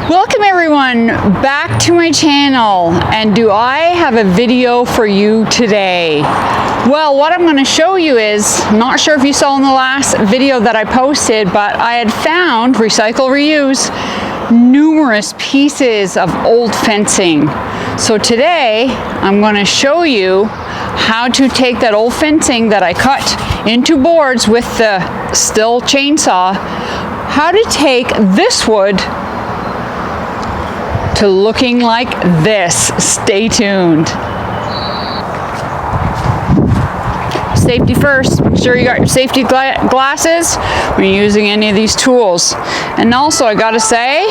Welcome everyone back to my channel, and do I have a video for you today? Well, what I'm going to show you is, not sure if you saw in the last video that I posted, but I had found, recycle, reuse, numerous pieces of old fencing. So today I'm going to show you how to take that old fencing that I cut into boards with the Stihl chainsaw, how to take this wood to looking like this. Stay tuned. Safety first. Make sure you got your safety glasses when you're using any of these tools. And also, I gotta say,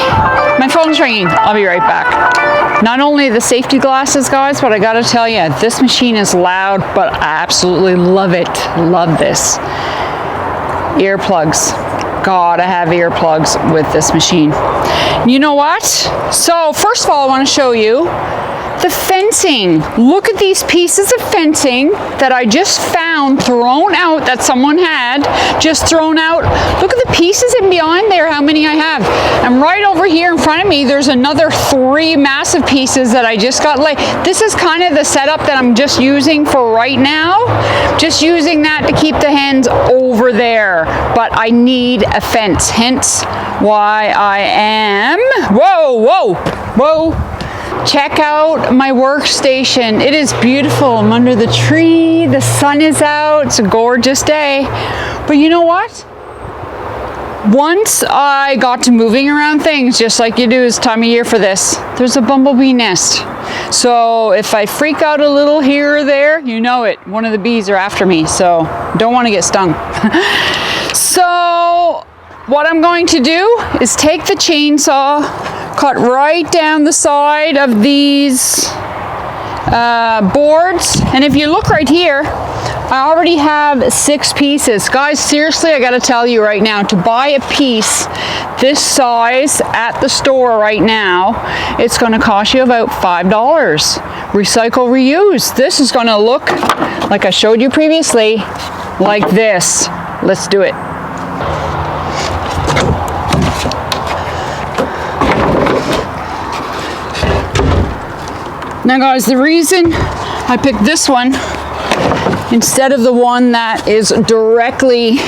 my phone's ringing. I'll be right back. Not only the safety glasses, guys, but I gotta tell you, this machine is loud, but I absolutely love it. Love this. Earplugs. God, I have earplugs with this machine. You know what? So first of all, I want to show you the fencing. Look at these pieces of fencing that I just found thrown out, that someone had just thrown out. Look at the pieces in behind there, how many I have. And right over here in front of me, there's another 3 massive pieces that I just got laid. This is kind of the setup that I'm just using for right now. Just using that to keep the hens over there. But I need a fence, hence why I am, whoa. Check out my workstation. It is beautiful. I'm under the tree. The sun is out. It's a gorgeous day. But you know what? Once I got to moving around things, just like you do this time of year for this, there's a bumblebee nest. So if I freak out a little here or there, you know it. One of the bees are after me, so don't want to get stung. So what I'm going to do is take the chainsaw, cut right down the side of these boards, and if you look right here, I already have 6 pieces. Guys, seriously, I gotta tell you right now, to buy a piece this size at the store right now, it's gonna cost you about $5. Recycle, reuse. This is gonna look, like I showed you previously, like this. Let's do it. Now guys, the reason I picked this one instead of the one that was directly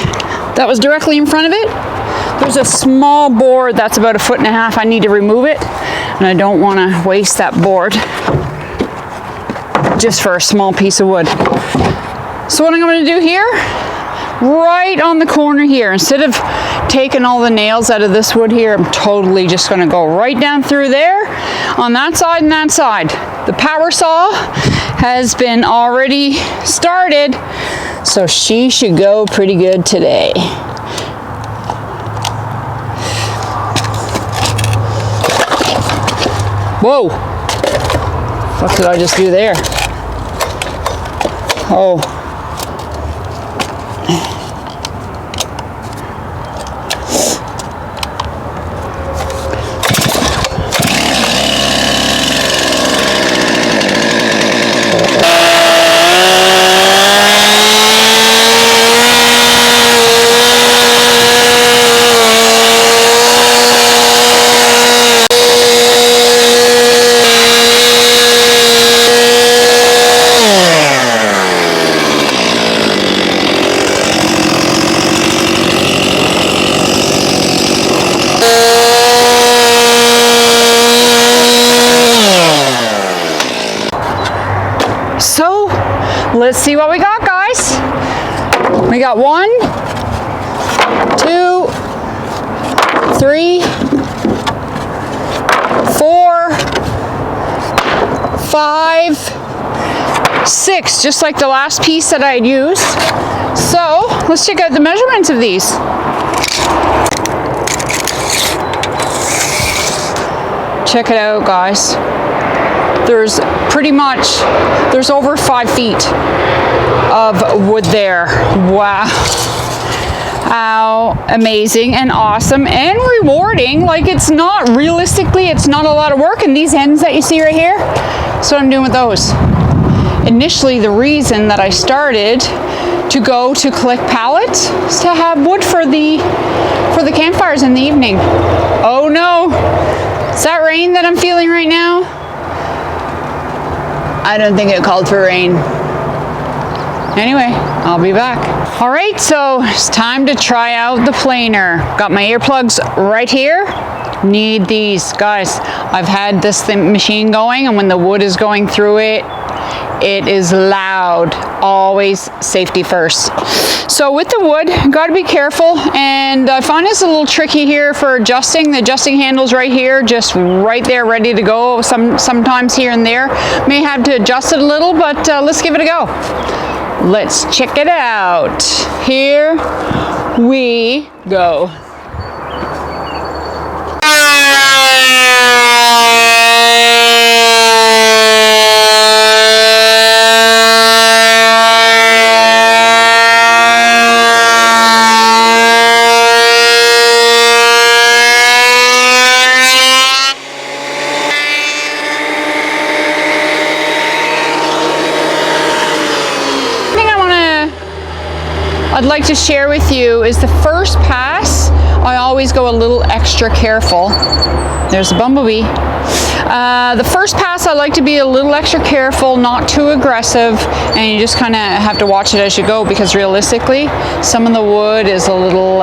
in front of it, there's a small board that's about 1.5 feet. I need to remove it, and I don't want to waste that board just for a small piece of wood. So what I'm going to do here, right on the corner here, instead of taking all the nails out of this wood here, I'm totally just going to go right down through there on that side and that side. The power saw has been already started, so she should go pretty good today. Whoa! What did I just do there? Oh. So let's see what we got, guys. We got 1, 2, 3, 4, 5, 6, just like the last piece that I had used. So let's check out the measurements of these. Check it out, guys. There's over 5 feet of wood there. Wow. How amazing and awesome and rewarding. Like, it's not a lot of work. And these ends that you see right here, that's what I'm doing with those. Initially, the reason that I started to go to collect pallets is to have wood for the campfires in the evening. Oh no, it's rain that I'm feeling right now, I don't think it called for rain. Anyway, I'll be back. All right, so it's time to try out the planer. Got my earplugs right here. Need these, guys. I've had this machine going, and when the wood is going through it, it is loud. Always safety first. So with the wood, got to be careful, and I find it's a little tricky here for adjusting. The adjusting handle's right here, just right there, ready to go. Sometimes here and there. May have to adjust it a little, but let's give it a go. Let's check it out. Here we go. I'd like to share with you is the first pass. I always go a little extra careful. There's a bumblebee. The first pass I like to be a little extra careful, not too aggressive, and you just kind of have to watch it as you go, because realistically some of the wood is a little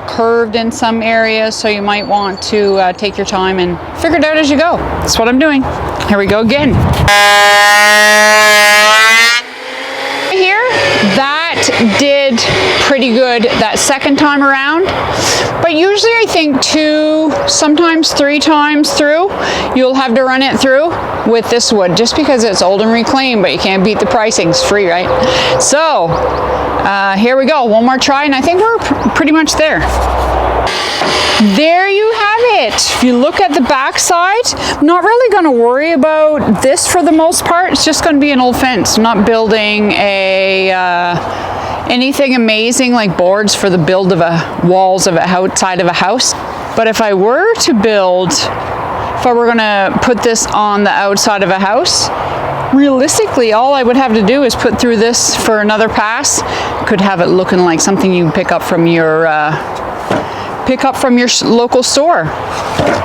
curved in some areas, so you might want to take your time and figure it out as you go. That's what I'm doing. Here we go again. Here, that did pretty good that second time around, but usually I think 2, sometimes 3 times through you'll have to run it through with this wood, just because it's old and reclaimed, but you can't beat the pricing. It's free, right? So here we go, one more try, and I think we're pretty much there. There you have it. If you look at the back side, I'm not really going to worry about this for the most part. It's just going to be an old fence. I'm not building anything amazing like boards for the build of walls of outside of a house. But if I were to build, if I were going to put this on the outside of a house, realistically all I would have to do is put through this for another pass. Could have it looking like something you pick up from your local store.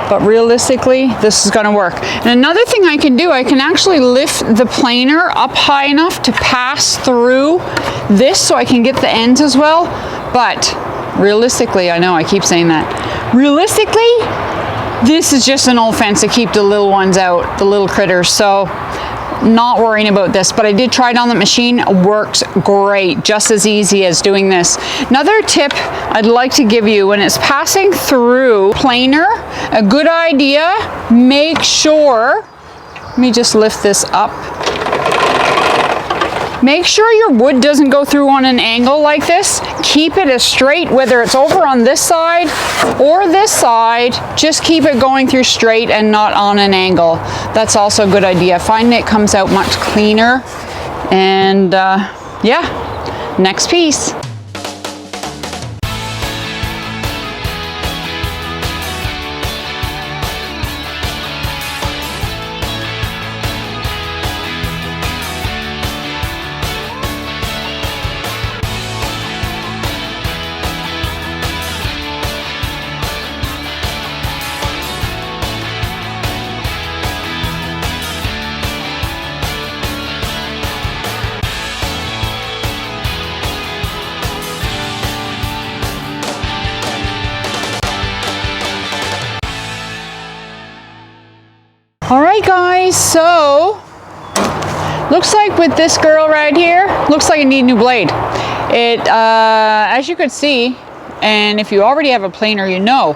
But realistically, this is going to work. And another thing I can do, I can actually lift the planer up high enough to pass through this so I can get the ends as well. But realistically, I know I keep saying that, realistically, this is just an old fence to keep the little ones out, the little critters. So not worrying about this, but I did try it on the machine. Works great, just as easy as doing this. Another tip I'd like to give you, when it's passing through planer, a good idea, make sure, let me just lift this up. Make sure your wood doesn't go through on an angle like this. Keep it as straight, whether it's over on this side or this side, just keep it going through straight and not on an angle. That's also a good idea. Find it comes out much cleaner. And yeah, next piece. All right, guys, so looks like with this girl right here, looks like I need a new blade. It, as you could see, and if you already have a planer, you know,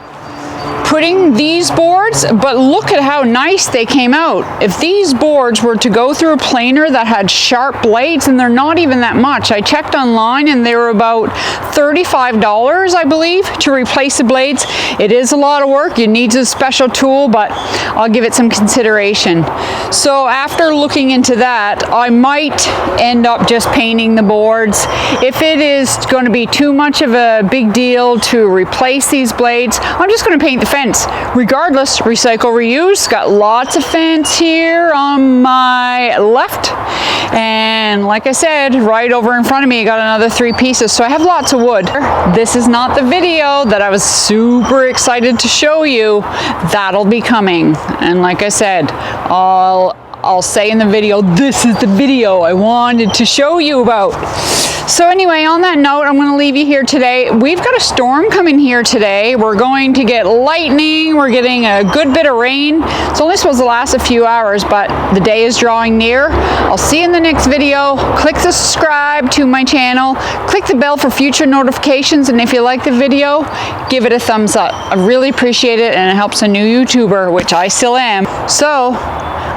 putting these boards, but look at how nice they came out. If these boards were to go through a planer that had sharp blades, and they're not even that much. I checked online and they were about $35, I believe, to replace the blades. It is a lot of work. It needs a special tool, but I'll give it some consideration. So after looking into that, I might end up just painting the boards. If it is going to be too much of a big deal to replace these blades, I'm just going to paint paint the fence. Regardless, recycle, reuse. Got lots of fence here on my left. And like I said, right over in front of me, I got another 3 pieces. So I have lots of wood. This is not the video that I was super excited to show you. That'll be coming. And like I said, I'll say in the video, this is the video I wanted to show you about. So anyway, on that note, I'm going to leave you here today. We've got a storm coming here today. We're going to get lightning. We're getting a good bit of rain. It's only supposed to last a few hours, but the day is drawing near. I'll see you in the next video. Click the subscribe to my channel. Click the bell for future notifications. And if you like the video, give it a thumbs up. I really appreciate it, and it helps a new YouTuber, which I still am. So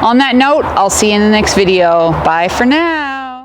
on that note, I'll see you in the next video. Bye for now.